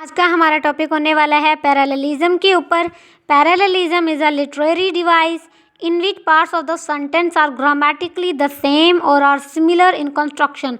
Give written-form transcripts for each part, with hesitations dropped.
आज का हमारा टॉपिक होने वाला है पैरेललिज्म के ऊपर। Parallelism is a literary device in which parts of the sentence are grammatically the same और are similar in construction.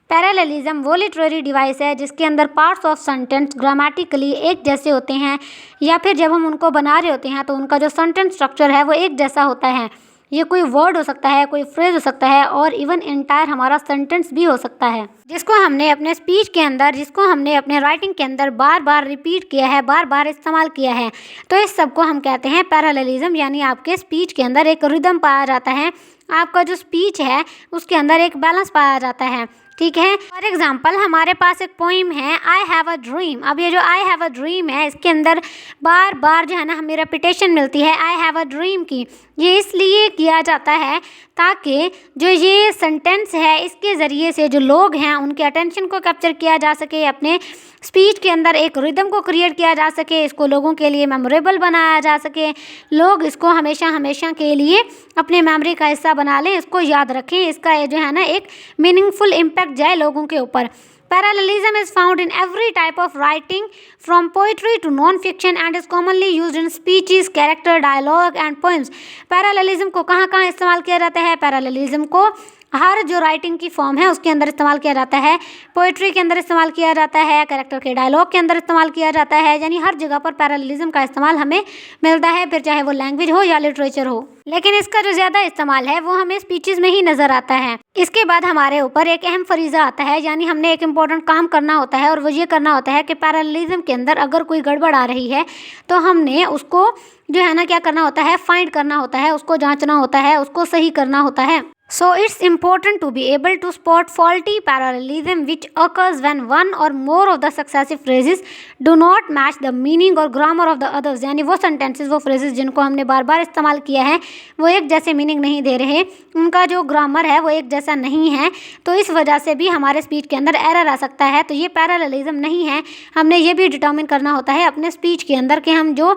Parallelism वो लिटरेरी डिवाइस है जिसके अंदर पार्ट्स ऑफ सेंटेंस ग्रामेटिकली एक जैसे होते हैं, या फिर जब हम उनको बना रहे होते हैं तो उनका जो सेंटेंस स्ट्रक्चर है वो एक जैसा होता है। ये कोई वर्ड हो सकता है, कोई फ्रेज हो सकता है, और इवन एंटायर हमारा सेंटेंस भी हो सकता है, जिसको हमने अपने स्पीच के अंदर, जिसको हमने अपने राइटिंग के अंदर बार बार रिपीट किया है, बार बार इस्तेमाल किया है। तो इस सब को हम कहते हैं पैरेललिज्म, यानी आपके स्पीच के अंदर एक रिदम पाया जाता है, आपका जो स्पीच है उसके अंदर एक बैलेंस पाया जाता है। ठीक है, फॉर एग्जाम्पल हमारे पास एक पोइम है आई हैव अ ड्रीम। अब ये जो आई हैव अ ड्रीम है इसके अंदर बार बार जो है ना हमें रेपिटेशन मिलती है आई हैव अ ड्रीम की। ये इसलिए किया जाता है ताकि जो ये सेंटेंस है इसके ज़रिए से जो लोग हैं उनके अटेंशन को कैप्चर किया जा सके, अपने स्पीच के अंदर एक रिदम को क्रिएट किया जा सके, इसको लोगों के लिए मेमोरेबल बनाया जा सके, लोग इसको हमेशा हमेशा के लिए अपने मेमोरी का हिस्सा बना लें, इसको याद रखें, इसका ये जो है ना एक मीनिंगफुल इम्पैक्ट जाए लोगों के ऊपर। Parallelism is found in every type of writing, from poetry to non-fiction, and is commonly used in speeches, character, dialogue, and poems. Parallelism को कहाँ कहाँ इस्तेमाल किया जाता है? Parallelism को हर जो राइटिंग की फॉर्म है उसके अंदर इस्तेमाल किया जाता है, पोइट्री के अंदर इस्तेमाल किया जाता है, कैरेक्टर के डायलॉग के अंदर इस्तेमाल किया जाता है, यानी हर जगह पर पैरेललिज्म का इस्तेमाल हमें मिलता है, फिर चाहे वो लैंग्वेज हो या लिटरेचर हो। लेकिन इसका जो ज़्यादा इस्तेमाल है वो हमें स्पीचेस में ही नज़र आता है। इसके बाद हमारे ऊपर एक अहम फरीज़ा आता है, यानी हमने एक इम्पोर्टेंट काम करना होता है, और वो ये करना होता है कि पैरेललिज्म के अंदर अगर कोई गड़बड़ आ रही है तो हमने उसको जो है ना क्या करना होता है, फाइंड करना होता है, उसको जांचना होता है, उसको सही करना होता है। So it's important to be able to spot faulty parallelism which occurs when one or more of the successive phrases do not match the meaning or grammar of the others। यानी वो sentences, वो phrases जिनको हमने बार बार इस्तेमाल किया है वो एक जैसे मीनिंग नहीं दे रहे, उनका जो ग्रामर है वो एक जैसा नहीं है, तो इस वजह से भी हमारे स्पीच के अंदर एरर आ सकता है। तो ये पैरेललिज्म नहीं है। हमने ये भी डिटर्मिन करना होता है अपने स्पीच के अंदर कि हम जो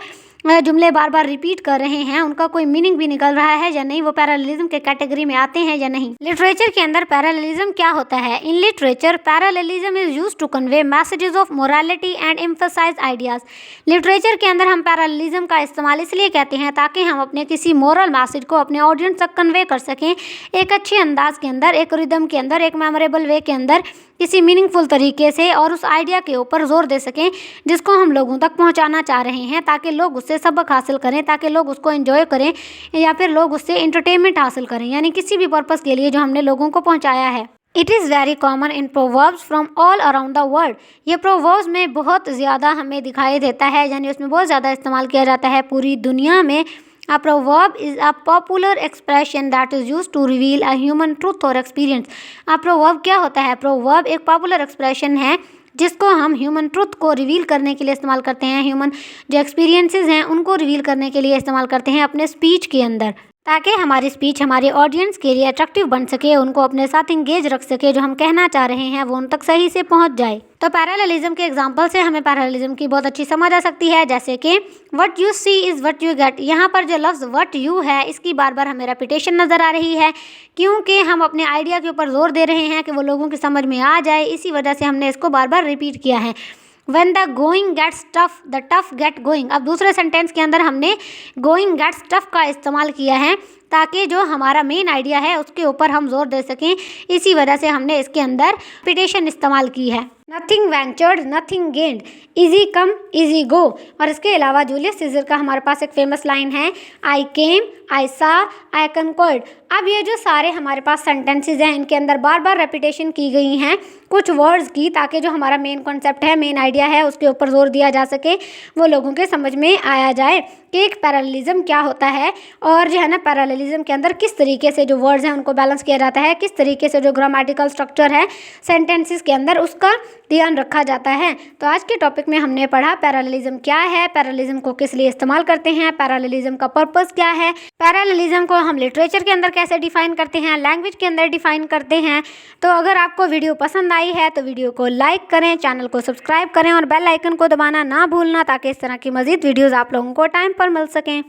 जुमले बार बार रिपीट कर रहे हैं उनका कोई मीनिंग भी निकल रहा है या नहीं, वो पैरेललिज्म के कैटेगरी में आते हैं या नहीं। लिटरेचर के अंदर पैरेललिज्म क्या होता है? In literature parallelism is used to convey messages of morality and emphasize ideas. Literature के अंदर हम पैरेललिज्म का इस्तेमाल इसलिए कहते हैं ताकि हम अपने किसी मोरल मैसेज को अपने ऑडियंस तक कन्वे कर सकें, एक अच्छे अंदाज के अंदर, एक रिदम के अंदर, एक मेमोरेबल वे के अंदर, किसी मीनिंगफुल तरीके से, और उस आइडिया के ऊपर जोर दे सकें जिसको हम लोगों तक पहुंचाना चाह रहे हैं, ताकि लोग उससे सबक हासिल करें, ताकि लोग उसको एंजॉय करें, या फिर लोग उससे एंटरटेनमेंट हासिल करें, यानी किसी भी पर्पस के लिए जो हमने लोगों को पहुंचाया है। It is very common in proverbs from all around the world. ये प्रोवर्ब्स में बहुत ज़्यादा हमें दिखाई देता है, यानी उसमें बहुत ज़्यादा इस्तेमाल किया जाता है पूरी दुनिया में। A proverb is a popular expression that is used to reveal a human truth or experience। A proverb क्या होता है? proverb एक पॉपुलर एक्सप्रेशन है जिसको हम ह्यूमन ट्रुथ को रिवील करने के लिए इस्तेमाल करते हैं, ह्यूमन जो एक्सपीरियंसेस हैं उनको रिवील करने के लिए इस्तेमाल करते हैं अपने स्पीच के अंदर, ताकि हमारी स्पीच हमारे ऑडियंस के लिए अट्रैक्टिव बन सके, उनको अपने साथ इंगेज रख सके, जो हम कहना चाह रहे हैं वो उन तक सही से पहुंच जाए। तो पैरेललिज्म के एग्जांपल से हमें पैरेललिज्म की बहुत अच्छी समझ आ सकती है, जैसे कि what you see is what you get. यहाँ पर जो लफ्ज़ व्हाट यू है इसकी बार बार हमें रेपिटेशन नज़र आ रही है, क्योंकि हम अपने आइडिया के ऊपर जोर दे रहे हैं कि वो लोगों की समझ में आ जाए, इसी वजह से हमने इसको बार बार रिपीट किया है। When the going gets tough, the tough get going। अब दूसरे सेंटेंस के अंदर हमने going gets tough का इस्तेमाल किया है ताकि जो हमारा मेन आइडिया है उसके ऊपर हम जोर दे सकें, इसी वजह से हमने इसके अंदर रिपीटेशन इस्तेमाल की है। Nothing ventured nothing gained, easy come easy go. और इसके अलावा जूलियस सीजर का हमारे पास एक फेमस लाइन है आई केम आई सा आई कनकर्ड। अब ये जो सारे हमारे पास सेंटेंसेस हैं इनके अंदर बार बार रेपिटेशन की गई हैं कुछ वर्ड्स की, ताकि जो हमारा मेन कॉन्सेप्ट है, मेन आइडिया है, उसके ऊपर जोर दिया जा सके, वो लोगों के समझ में आया जाए कि एक पैरेललिज्म क्या होता है, और जो है ना पैरेललिज्म के अंदर किस तरीके से जो वर्ड्स हैं उनको बैलेंस किया जाता है, किस तरीके से जो ग्रामेटिकल स्ट्रक्चर है सेंटेंसेस के अंदर उसका ध्यान रखा जाता है। तो आज के टॉपिक में हमने पढ़ा पैरेललिज्म क्या है, पैरेललिज्म को किस लिए इस्तेमाल करते हैं, पैरेललिज्म का पर्पस क्या है, पैरेललिज्म को हम लिटरेचर के अंदर कैसे डिफाइन करते हैं, लैंग्वेज के अंदर डिफाइन करते हैं। तो अगर आपको वीडियो पसंद आई है तो वीडियो को लाइक करें, चैनल को सब्सक्राइब करें और बेल आइकन को दबाना ना भूलना, ताकि इस तरह की मज़ीद वीडियोज़ आप लोगों को टाइम पर मिल सकें।